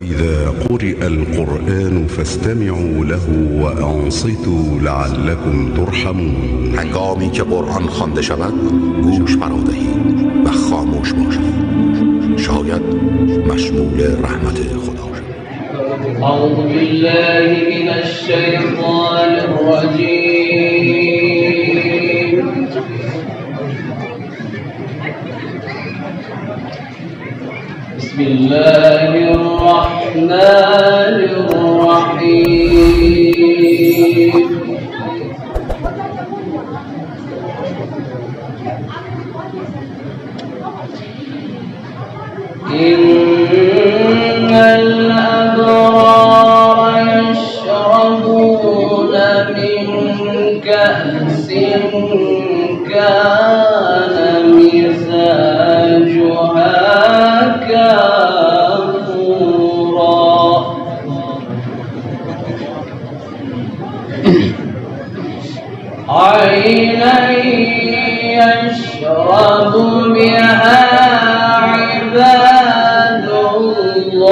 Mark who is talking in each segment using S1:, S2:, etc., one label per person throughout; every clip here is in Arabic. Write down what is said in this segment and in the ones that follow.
S1: إذا قرئ القرآن فاستمعوا له وأنصتوا لعلكم ترحمون.
S2: هنگامی که قرآن خوانده شود گوش فرا دهید و خاموش باشید، شاید مشمول رحمت خدا شد.
S3: أعوذ بالله من الشيطان الرجيم. بسم الله الرحمن الرحيم. إن الأبرار يشربون من كأس كان مزاجها كافورا عينا يشرب بها عباد الله،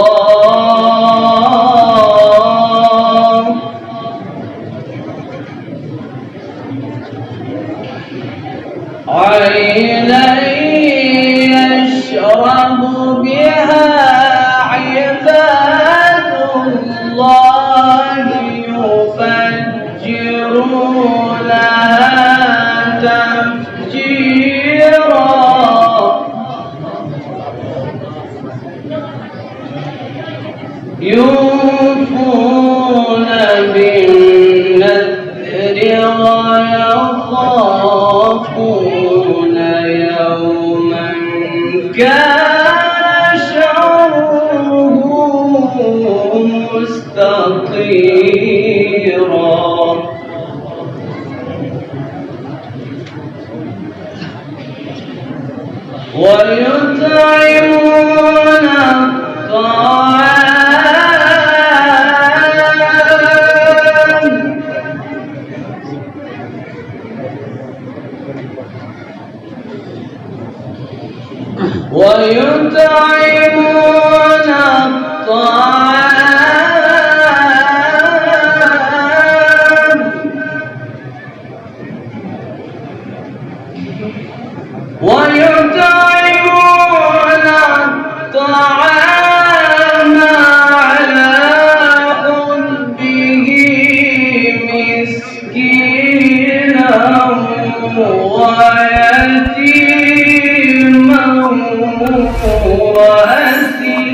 S3: عينا يشرب بها عباد الله يفجرونها تفجيرا. يوفون بالنذر ويخافون يوما كان شره مستطيرا. ويطعمون الطعام على حبه مسكينا ويتيما وأسيرا.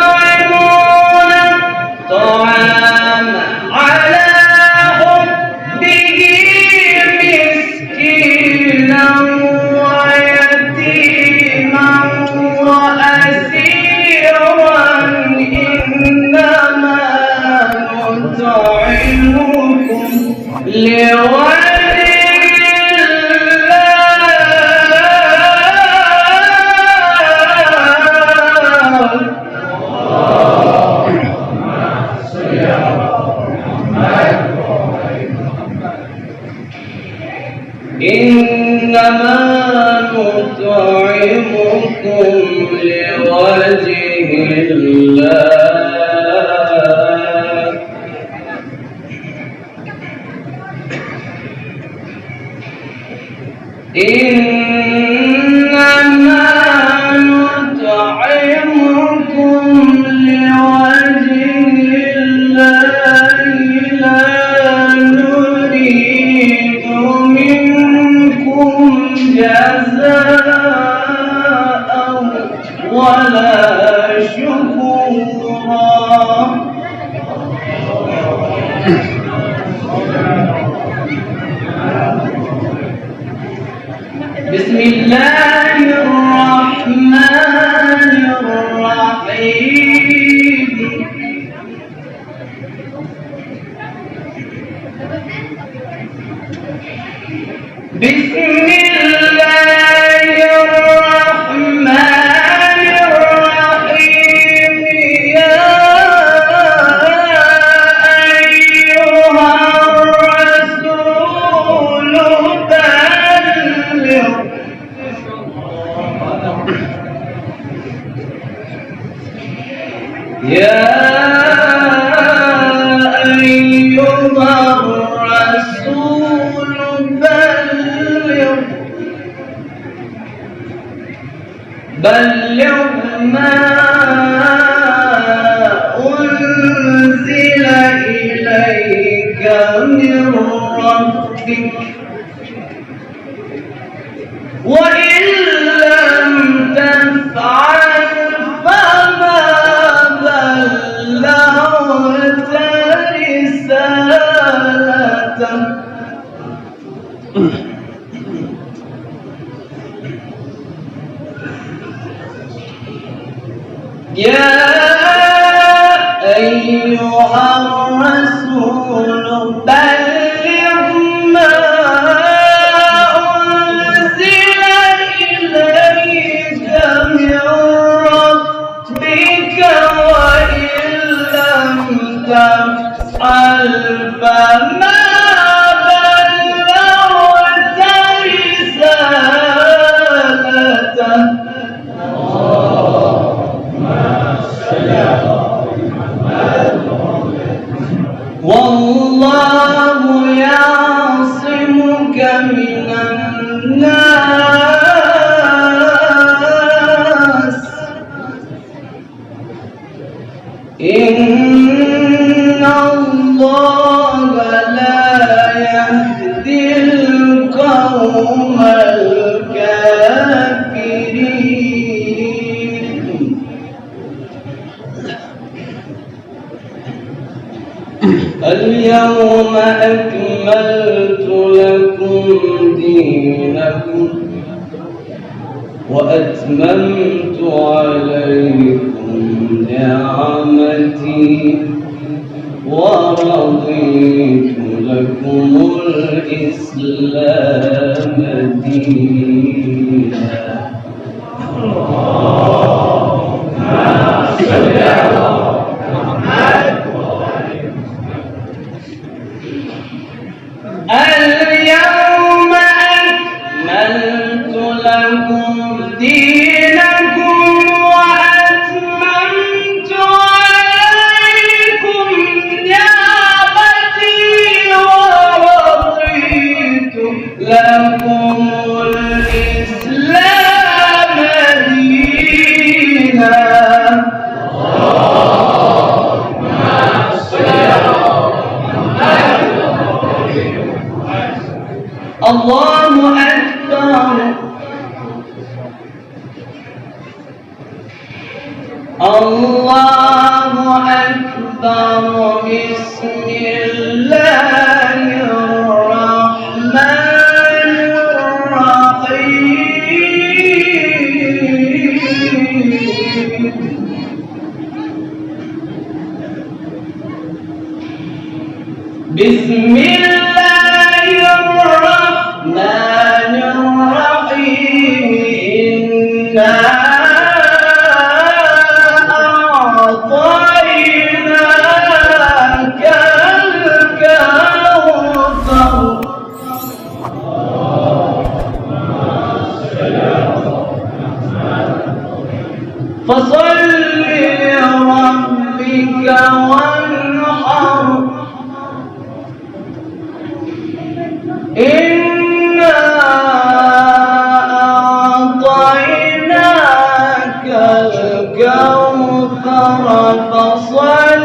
S3: ويطعمون الطعام على حبه مسكينا ويتيما وأسيرا. إنما نطعمكم لوجه إنما نطعمكم لوجه الله إنما نطعمكم لوجه الله لا نريد منكم جزاء ولا شكورا. بسم الله الرحمن الرحيم. بسم الله الرحمن الرحيم. يا بلغ ما أنزل إليك من ربك وإن لم تفعل فما بلغت رسالته يا أيها الرسول بلغ ما أنزل إليك من ربك وإن لم تفعل فما بلغت رسالته والله يعصمك من الناس إن الله لا يهدي القوم الكافرين اليوم أكملت لكم دينكم وأتممت عليكم نعمتي ورضيت لكم الإسلام دينا. اليوم أكملت لكم دينكم وأتممت عليكم نعمتي ورضيت لكم الإسلام دينا. الله أكبر الله أكبر بسم الله الرحمن الرحيم بسم الله الرحمن الرحيم إنا أعطيناك الكوثر فصل لربك وانحر إنا أعطيناك الكوثر فصل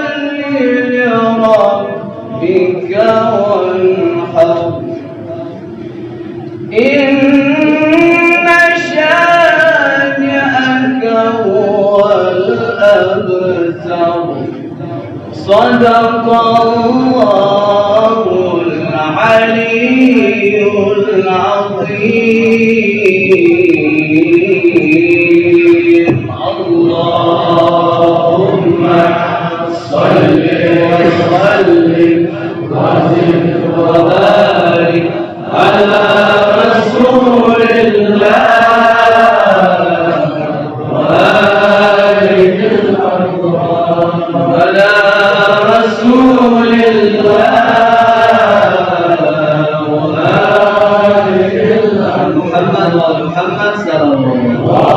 S3: لربك وانحر إن شانئك هو الأبتر. صدق الله العلي العظيم. اللهم صل وسلم وزد وبارك على رسول الله وآله على رسول الله وآله محمد وآل محمد صلى الله عليه وسلم.